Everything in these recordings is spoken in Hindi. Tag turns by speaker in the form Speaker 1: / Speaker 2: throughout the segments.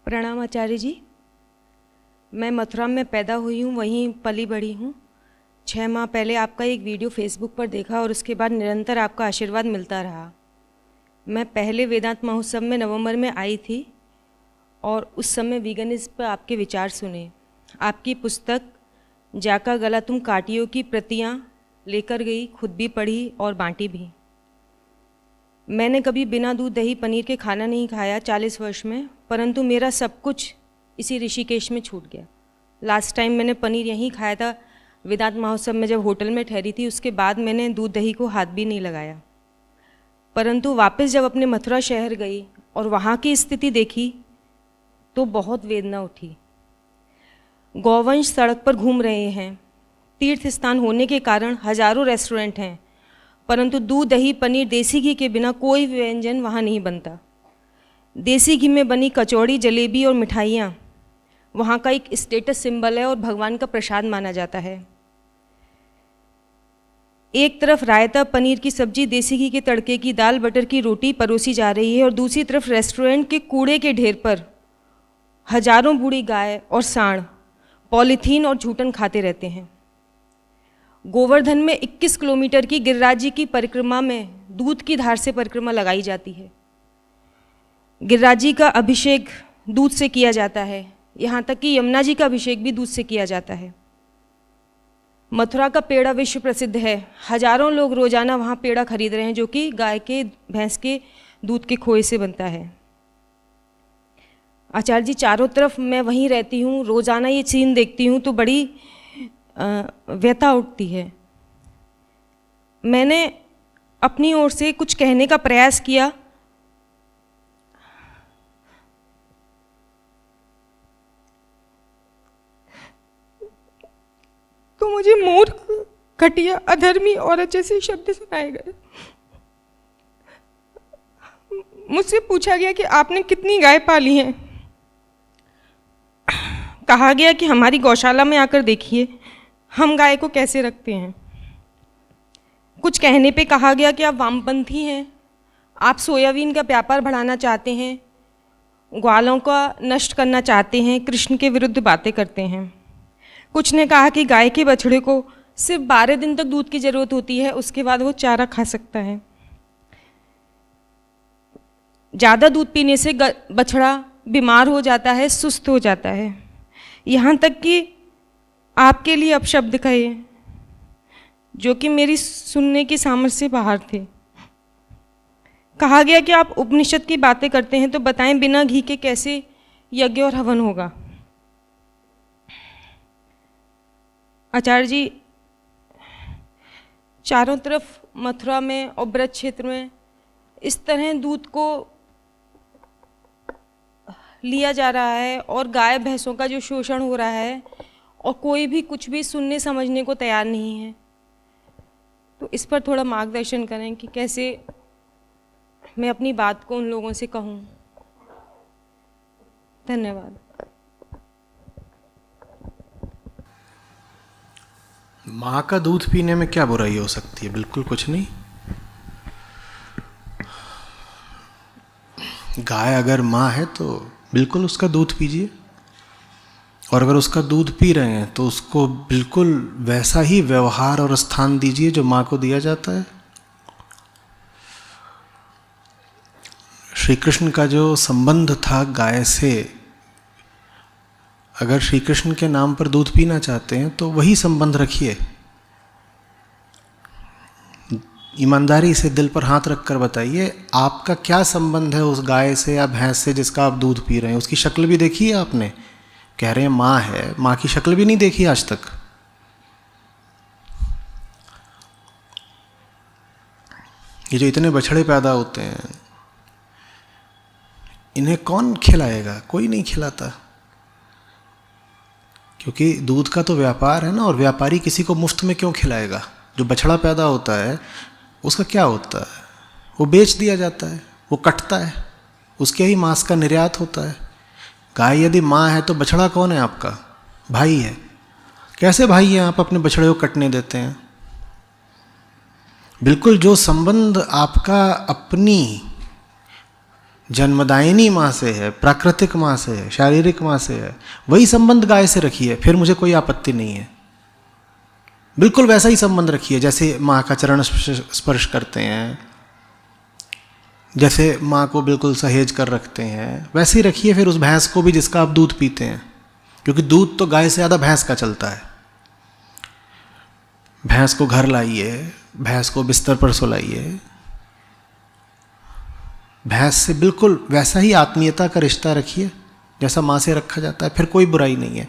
Speaker 1: प्रणाम आचार्य जी। मैं मथुरा में पैदा हुई हूँ, वहीं पली बड़ी हूँ। 6 माह पहले आपका एक वीडियो फेसबुक पर देखा और उसके बाद निरंतर आपका आशीर्वाद मिलता रहा। मैं पहले वेदांत महोत्सव में नवंबर में आई थी और उस समय वीगनिज्म पर आपके विचार सुने। आपकी पुस्तक जाका गला तुम काटियो की प्रतियाँ लेकर गई, खुद भी पढ़ी और बांटी भी। मैंने कभी बिना दूध दही पनीर के खाना नहीं खाया 40 वर्ष में, परंतु मेरा सब कुछ इसी ऋषिकेश में छूट गया। लास्ट टाइम मैंने पनीर यहीं खाया था वेदांत महोत्सव में, जब होटल में ठहरी थी। उसके बाद मैंने दूध दही को हाथ भी नहीं लगाया। परंतु वापस जब अपने मथुरा शहर गई और वहाँ की स्थिति देखी तो बहुत वेदना उठी। गौवंश सड़क पर घूम रहे हैं। तीर्थ स्थान होने के कारण हजारों रेस्टोरेंट हैं, परंतु दूध दही पनीर देसी घी के बिना कोई व्यंजन वहाँ नहीं बनता। देसी घी में बनी कचौड़ी, जलेबी और मिठाइयाँ वहाँ का एक स्टेटस सिंबल है और भगवान का प्रसाद माना जाता है। एक तरफ रायता, पनीर की सब्जी, देसी घी के तड़के की दाल, बटर की रोटी परोसी जा रही है और दूसरी तरफ रेस्टोरेंट के कूड़े के ढेर पर हजारों बूढ़ी गाय और सांड पॉलीथीन और झूठन खाते रहते हैं। गोवर्धन में 21 किलोमीटर की गिरिराज जी की परिक्रमा में दूध की धार से परिक्रमा लगाई जाती है। गिरिराज जी का अभिषेक दूध से किया जाता है, यहाँ तक कि यमुना जी का अभिषेक भी दूध से किया जाता है। मथुरा का पेड़ा विश्व प्रसिद्ध है। हजारों लोग रोजाना वहाँ पेड़ा खरीद रहे हैं, जो कि गाय के, भैंस के दूध के खोए से बनता है। आचार्य जी, चारों तरफ मैं वहीं रहती हूँ, रोजाना ये सीन देखती हूँ तो बड़ी व्यथा उठती है। मैंने अपनी ओर से कुछ कहने का प्रयास किया, तो मुझे मूर्ख, घटिया, अधर्मी औरत जैसे शब्द सुनाए गए। मुझसे पूछा गया कि आपने कितनी गाय पाली हैं। कहा गया कि हमारी गौशाला में आकर देखिए हम गाय को कैसे रखते हैं। कुछ कहने पे कहा गया कि आप वामपंथी हैं, आप सोयाबीन का व्यापार बढ़ाना चाहते हैं, ग्वालों का नष्ट करना चाहते हैं, कृष्ण के विरुद्ध बातें करते हैं। कुछ ने कहा कि गाय के बछड़े को सिर्फ 12 दिन तक दूध की ज़रूरत होती है, उसके बाद वो चारा खा सकता है। ज़्यादा दूध पीने से बछड़ा बीमार हो जाता है, सुस्त हो जाता है। यहाँ तक कि आपके लिए अपशब्द कहे जो कि मेरी सुनने की सामर्थ्य से बाहर थे। कहा गया कि आप उपनिषद की बातें करते हैं, तो बताएं बिना घी के कैसे यज्ञ और हवन होगा। आचार्य जी, चारों तरफ मथुरा में और ब्रज क्षेत्र में इस तरह दूध को लिया जा रहा है और गाय भैंसों का जो शोषण हो रहा है, और कोई भी कुछ भी सुनने समझने को तैयार नहीं है। तो इस पर थोड़ा मार्गदर्शन करें कि कैसे मैं अपनी बात को उन लोगों से कहूँ। धन्यवाद।
Speaker 2: माँ का दूध पीने में क्या बुराई हो सकती है? बिल्कुल कुछ नहीं। गाय अगर माँ है तो बिल्कुल उसका दूध पीजिए, और अगर उसका दूध पी रहे हैं तो उसको बिल्कुल वैसा ही व्यवहार और स्थान दीजिए जो माँ को दिया जाता है। श्री कृष्ण का जो संबंध था गाय से, अगर श्री कृष्ण के नाम पर दूध पीना चाहते हैं तो वही संबंध रखिए। ईमानदारी से दिल पर हाथ रखकर बताइए, आपका क्या संबंध है उस गाय से या भैंस से जिसका आप दूध पी रहे हैं। उसकी शक्ल भी देखी है आपने? कह रहे हैं माँ है, माँ की शक्ल भी नहीं देखी आज तक। ये जो इतने बछड़े पैदा होते हैं, इन्हें कौन खिलाएगा? कोई नहीं खिलाता, क्योंकि दूध का तो व्यापार है ना, और व्यापारी किसी को मुफ्त में क्यों खिलाएगा? जो बछड़ा पैदा होता है उसका क्या होता है? वो बेच दिया जाता है, वो कटता है, उसके ही मांस का निर्यात होता है। गाय यदि माँ है तो बछड़ा कौन है? आपका भाई है। कैसे भाई है आप अपने बछड़े को कटने देते हैं? बिल्कुल जो संबंध आपका अपनी जन्मदायिनी माँ से है, प्राकृतिक माँ से है, शारीरिक माँ से है, वही संबंध गाय से रखिए, फिर मुझे कोई आपत्ति नहीं है। बिल्कुल वैसा ही संबंध रखिए जैसे माँ का चरण स्पर्श करते हैं, जैसे माँ को बिल्कुल सहेज कर रखते हैं, वैसे ही रखिए फिर उस भैंस को भी जिसका आप दूध पीते हैं, क्योंकि दूध तो गाय से ज़्यादा भैंस का चलता है। भैंस को घर लाइए, भैंस को बिस्तर पर सुलाइए, भैंस से बिल्कुल वैसा ही आत्मीयता का रिश्ता रखिए जैसा माँ से रखा जाता है, फिर कोई बुराई नहीं है।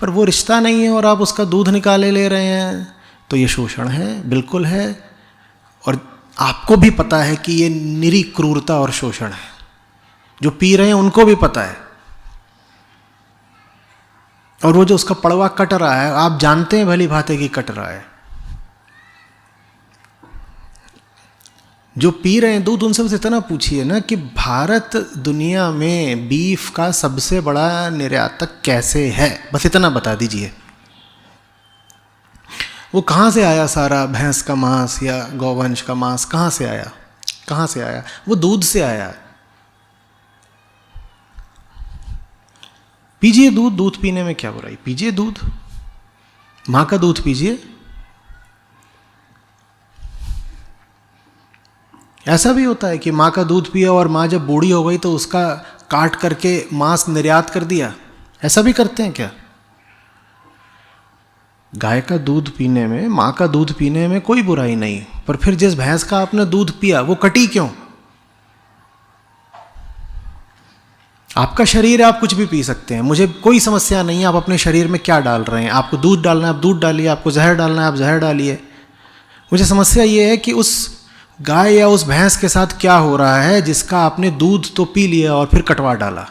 Speaker 2: पर वो रिश्ता नहीं है और आप उसका दूध निकाले ले रहे हैं, तो ये शोषण है, बिल्कुल है। और आपको भी पता है कि ये निरी क्रूरता और शोषण है, जो पी रहे हैं उनको भी पता है। और वो जो उसका पड़वा कट रहा है, आप जानते हैं भली भांति कि कट रहा है। जो पी रहे हैं दूध, उनसे बस इतना पूछिए ना कि भारत दुनिया में बीफ का सबसे बड़ा निर्यातक कैसे है, बस इतना बता दीजिए। वो कहाँ से आया सारा भैंस का मांस या गौवंश का मांस, कहाँ से आया? कहाँ से आया? वो दूध से आया। पीजिए दूध, दूध पीने में क्या बुराई, पीजिए दूध, माँ का दूध पीजिए। ऐसा भी होता है कि माँ का दूध पिया और माँ जब बूढ़ी हो गई तो उसका काट करके मांस निर्यात कर दिया, ऐसा भी करते हैं क्या? गाय का दूध पीने में, माँ का दूध पीने में कोई बुराई नहीं, पर फिर जिस भैंस का आपने दूध पिया वो कटी क्यों? आपका शरीर है, आप कुछ भी पी सकते हैं, मुझे कोई समस्या नहीं है आप अपने शरीर में क्या डाल रहे हैं। आपको दूध डालना है आप दूध डालिए, आपको जहर डालना है आप जहर डालिए। मुझे समस्या ये है कि उस गाय या उस भैंस के साथ क्या हो रहा है जिसका आपने दूध तो पी लिया और फिर कटवा डाला।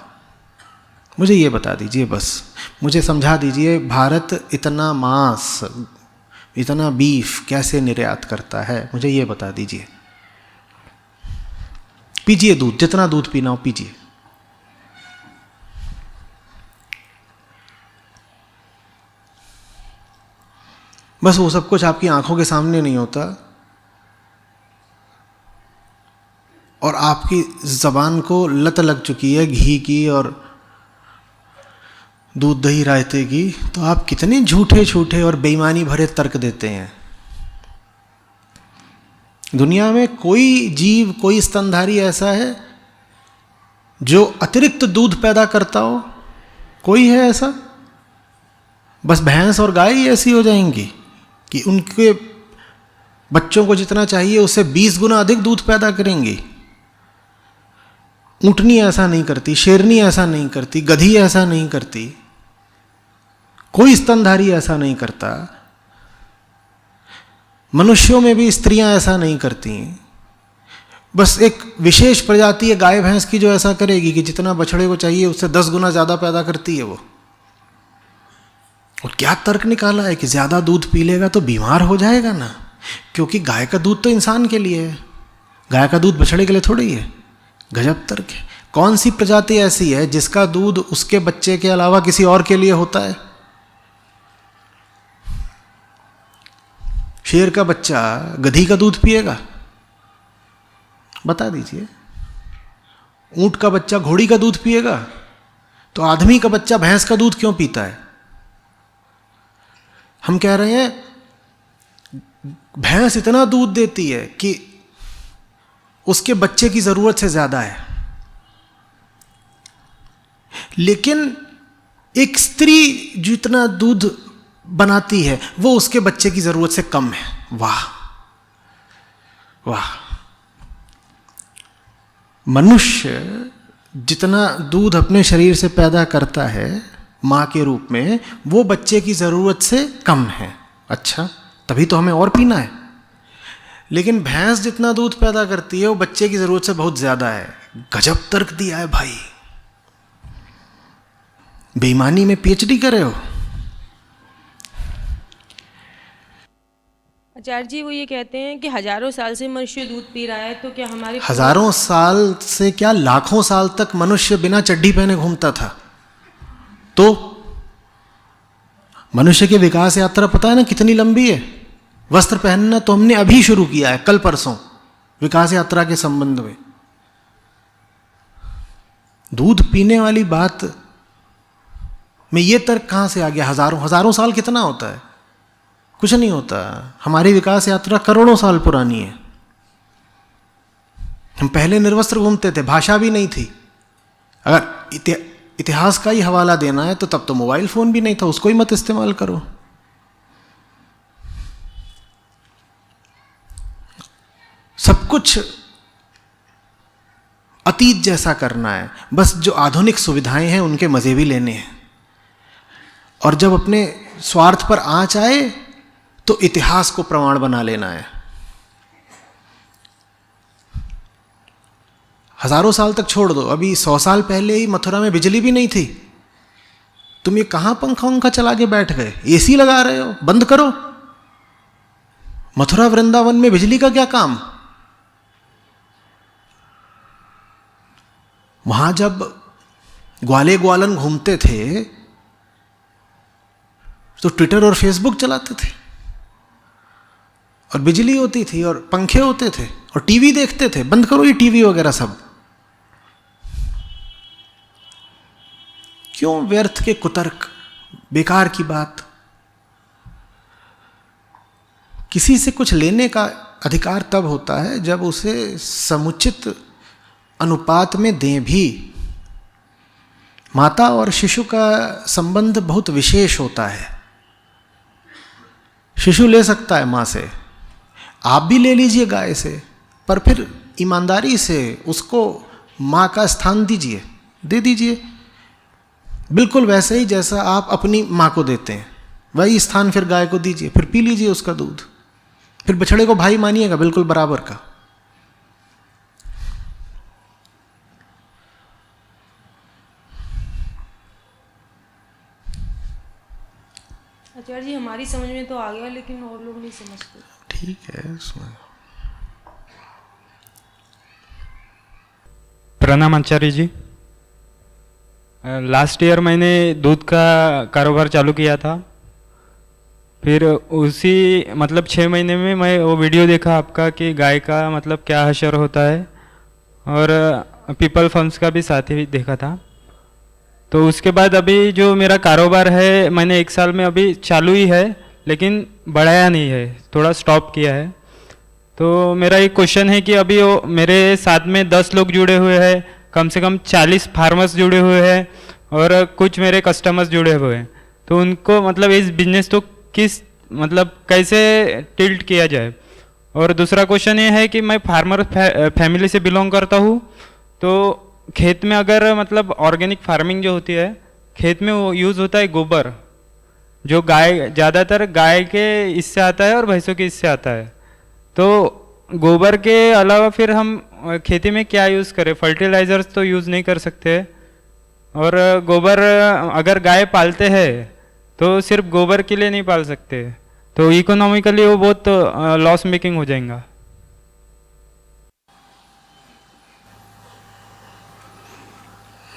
Speaker 2: मुझे ये बता दीजिए, बस मुझे समझा दीजिए, भारत इतना मांस, इतना बीफ कैसे निर्यात करता है, मुझे ये बता दीजिए। पीजिए दूध, जितना दूध पीना हो पीजिए। बस वो सब कुछ आपकी आंखों के सामने नहीं होता और आपकी ज़बान को लत लग चुकी है घी की और दूध दही रायते की, तो आप कितने झूठे झूठे और बेईमानी भरे तर्क देते हैं। दुनिया में कोई जीव, कोई स्तनधारी ऐसा है जो अतिरिक्त दूध पैदा करता हो? कोई है ऐसा? बस भैंस और गाय ही ऐसी हो जाएंगी कि उनके बच्चों को जितना चाहिए उससे 20 गुना अधिक दूध पैदा करेंगी। ऊँटनी ऐसा नहीं करती, शेरनी ऐसा नहीं करती, गधी ऐसा नहीं करती, कोई स्तनधारी ऐसा नहीं करता। मनुष्यों में भी स्त्रियां ऐसा नहीं करती। बस एक विशेष प्रजाति है गाय भैंस की जो ऐसा करेगी कि जितना बछड़े को चाहिए उससे 10 गुना ज़्यादा पैदा करती है वो। और क्या तर्क निकाला है कि ज़्यादा दूध पी लेगा तो बीमार हो जाएगा ना, क्योंकि गाय का दूध तो इंसान के लिए है, गाय का दूध बछड़े के लिए थोड़ी है। गजब तर्क है। कौन सी प्रजाति ऐसी है जिसका दूध उसके बच्चे के अलावा किसी और के लिए होता है? शेर का बच्चा गधी का दूध पिएगा? बता दीजिए। ऊंट का बच्चा घोड़ी का दूध पिएगा? तो आदमी का बच्चा भैंस का दूध क्यों पीता है? हम कह रहे हैं भैंस इतना दूध देती है कि उसके बच्चे की जरूरत से ज्यादा है, लेकिन एक स्त्री जितना दूध बनाती है वो उसके बच्चे की जरूरत से कम है। वाह वाह। मनुष्य जितना दूध अपने शरीर से पैदा करता है माँ के रूप में, वो बच्चे की ज़रूरत से कम है। अच्छा, तभी तो हमें और पीना है। लेकिन भैंस जितना दूध पैदा करती है वो बच्चे की ज़रूरत से बहुत ज़्यादा है। गजब तर्क दिया है भाई। बेईमानी में पीएचडी कर रहे हो।
Speaker 1: आचार्य जी, वो ये कहते हैं कि हजारों साल से मनुष्य दूध पी रहा है, तो क्या हमारे
Speaker 2: हजारों साल से क्या, लाखों साल तक मनुष्य बिना चड्डी पहने घूमता था। तो मनुष्य की विकास यात्रा पता है ना कितनी लंबी है। वस्त्र पहनना तो हमने अभी शुरू किया है, कल परसों, विकास यात्रा के संबंध में। दूध पीने वाली बात में ये तर्क कहाँ से आ गया? हजारों हजारों साल कितना होता है? कुछ नहीं होता। हमारी विकास यात्रा करोड़ों साल पुरानी है। हम पहले निर्वस्त्र घूमते थे, भाषा भी नहीं थी। अगर इतिहास का ही हवाला देना है तो तब तो मोबाइल फोन भी नहीं था, उसको ही मत इस्तेमाल करो। सब कुछ अतीत जैसा करना है, बस जो आधुनिक सुविधाएं हैं उनके मजे भी लेने हैं। और जब अपने स्वार्थ पर आंच आए तो इतिहास को प्रमाण बना लेना है। हजारों साल तक छोड़ दो, अभी 100 साल पहले ही मथुरा में बिजली भी नहीं थी। तुम ये कहां पंखा उंखा चला के बैठ गए? एसी लगा रहे हो, बंद करो। मथुरा वृंदावन में बिजली का क्या काम? वहां जब ग्वाले ग्वालन घूमते थे तो ट्विटर और फेसबुक चलाते थे, और बिजली होती थी, और पंखे होते थे, और टीवी देखते थे। बंद करो ये टीवी वगैरह सब। क्यों व्यर्थ के कुतर्क, बेकार की बात? किसी से कुछ लेने का अधिकार तब होता है जब उसे समुचित अनुपात में दें भी। माता और शिशु का संबंध बहुत विशेष होता है। शिशु ले सकता है मां से, आप भी ले लीजिए गाय से, पर फिर ईमानदारी से उसको मां का स्थान दीजिए, दे दीजिए। बिल्कुल वैसे ही जैसा आप अपनी मां को देते हैं, वही स्थान फिर गाय को दीजिए, फिर पी लीजिए उसका दूध। फिर बछड़े को भाई मानिएगा, बिल्कुल बराबर का।
Speaker 1: आचार्य जी, हमारी समझ में तो आ गया, लेकिन और लोग नहीं समझते।
Speaker 2: ठीक है, उसमें
Speaker 3: प्रणाम आचार्य जी। लास्ट ईयर मैंने दूध का कारोबार चालू किया था। फिर उसी मतलब 6 महीने में मैं वो वीडियो देखा आपका कि गाय का मतलब क्या हशर होता है, और पीपल फर्म्स का भी साथ ही देखा था। तो उसके बाद अभी जो मेरा कारोबार है, मैंने 1 साल में अभी चालू ही है, लेकिन बढ़ाया नहीं है, थोड़ा स्टॉप किया है। तो मेरा एक क्वेश्चन है कि अभी वो मेरे साथ में 10 लोग जुड़े हुए हैं, कम से कम 40 फार्मर्स जुड़े हुए हैं, और कुछ मेरे कस्टमर्स जुड़े हुए हैं। तो उनको मतलब इस बिजनेस तो किस मतलब कैसे टिल्ट किया जाए? और दूसरा क्वेश्चन ये है कि मैं फार्मर फैमिली से बिलोंग करता हूँ। तो खेत में अगर मतलब ऑर्गेनिक फार्मिंग जो होती है, खेत में वो यूज़ होता है गोबर, जो गाय ज़्यादातर गाय के इससे आता है और भैंसों के इससे आता है। तो गोबर के अलावा फिर हम खेती में क्या यूज़ करें? फर्टिलाइजर्स तो यूज़ नहीं कर सकते, और गोबर अगर गाय पालते हैं तो सिर्फ गोबर के लिए नहीं पाल सकते, तो इकोनॉमिकली वो बहुत लॉस मेकिंग हो जाएगा।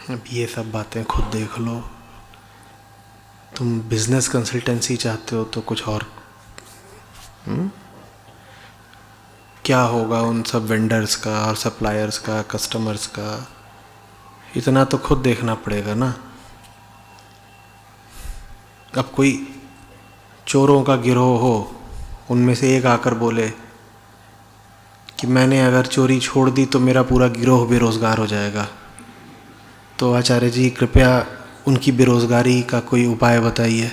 Speaker 2: अब ये सब बातें खुद देख लो। तुम बिजनेस कंसल्टेंसी चाहते हो तो कुछ और। क्या होगा उन सब वेंडर्स का और सप्लायर्स का, कस्टमर्स का, इतना तो खुद देखना पड़ेगा ना। अब कोई चोरों का गिरोह हो, उनमें से एक आकर बोले कि मैंने अगर चोरी छोड़ दी तो मेरा पूरा गिरोह बेरोजगार हो जाएगा, तो आचार्य जी कृपया उनकी बेरोजगारी का कोई उपाय बताइए।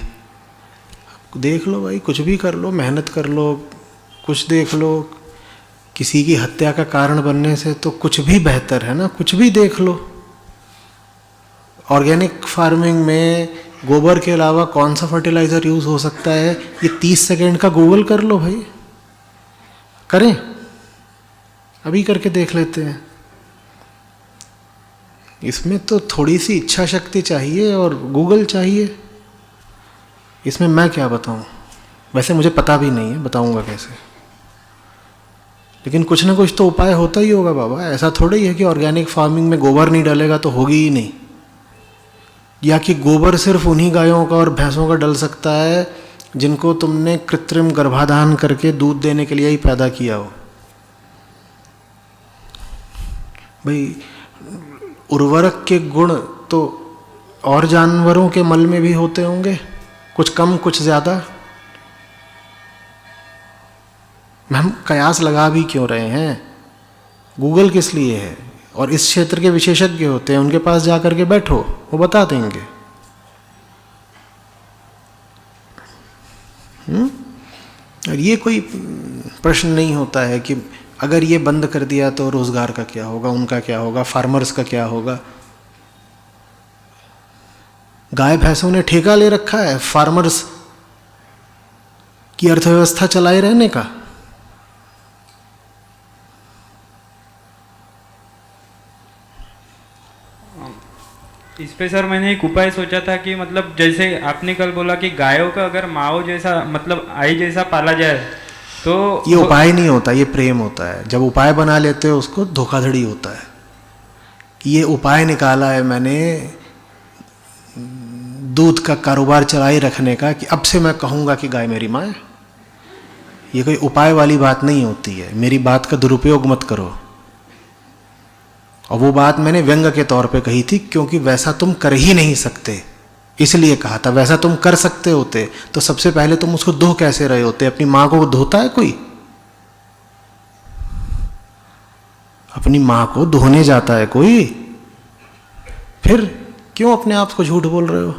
Speaker 2: देख लो भाई, कुछ भी कर लो, मेहनत कर लो, कुछ देख लो। किसी की हत्या का कारण बनने से तो कुछ भी बेहतर है ना, कुछ भी देख लो। ऑर्गेनिक फार्मिंग में गोबर के अलावा कौन सा फर्टिलाइज़र यूज़ हो सकता है, ये 30 सेकंड का गूगल कर लो भाई। करें? अभी करके देख लेते हैं। इसमें तो थोड़ी सी इच्छा शक्ति चाहिए और गूगल चाहिए। इसमें मैं क्या बताऊं? वैसे मुझे पता भी नहीं है, बताऊंगा कैसे। लेकिन कुछ ना कुछ तो उपाय होता ही होगा बाबा। ऐसा थोड़ा ही है कि ऑर्गेनिक फार्मिंग में गोबर नहीं डालेगा तो होगी ही नहीं, या कि गोबर सिर्फ उन्हीं गायों का और भैंसों का डल सकता है जिनको तुमने कृत्रिम गर्भाधान करके दूध देने के लिए ही पैदा किया हो। भाई उर्वरक के गुण तो और जानवरों के मल में भी होते होंगे, कुछ कम कुछ ज़्यादा। हम कयास लगा भी क्यों रहे हैं? गूगल किस लिए है? और इस क्षेत्र के विशेषज्ञ होते हैं, उनके पास जा कर के बैठो, वो बता देंगे। और ये कोई प्रश्न नहीं होता है कि अगर ये बंद कर दिया तो रोजगार का क्या होगा, उनका क्या होगा, फार्मर्स का क्या होगा। गाय भैंसों ने ठेका ले रखा है फार्मर्स की अर्थव्यवस्था चलाए रहने का।
Speaker 3: इस पे सर मैंने एक उपाय सोचा था कि मतलब जैसे आपने कल बोला कि गायों का अगर माओ जैसा मतलब आई जैसा पाला जाए तो
Speaker 2: ये उपाय नहीं होता, ये प्रेम होता है। जब उपाय बना लेते हो उसको धोखाधड़ी होता है कि ये उपाय निकाला है मैंने दूध का कारोबार चलाए रखने का, कि अब से मैं कहूँगा कि गाय मेरी माँ है। ये कोई उपाय वाली बात नहीं होती है। मेरी बात का दुरुपयोग मत करो। और वो बात मैंने व्यंग के तौर पे कही थी, क्योंकि वैसा तुम कर ही नहीं सकते इसलिए कहा था। वैसा तुम कर सकते होते तो सबसे पहले तुम उसको धो कैसे रहे होते? अपनी माँ को धोता है कोई? अपनी माँ को धोने जाता है कोई? फिर क्यों अपने आप को झूठ बोल रहे हो?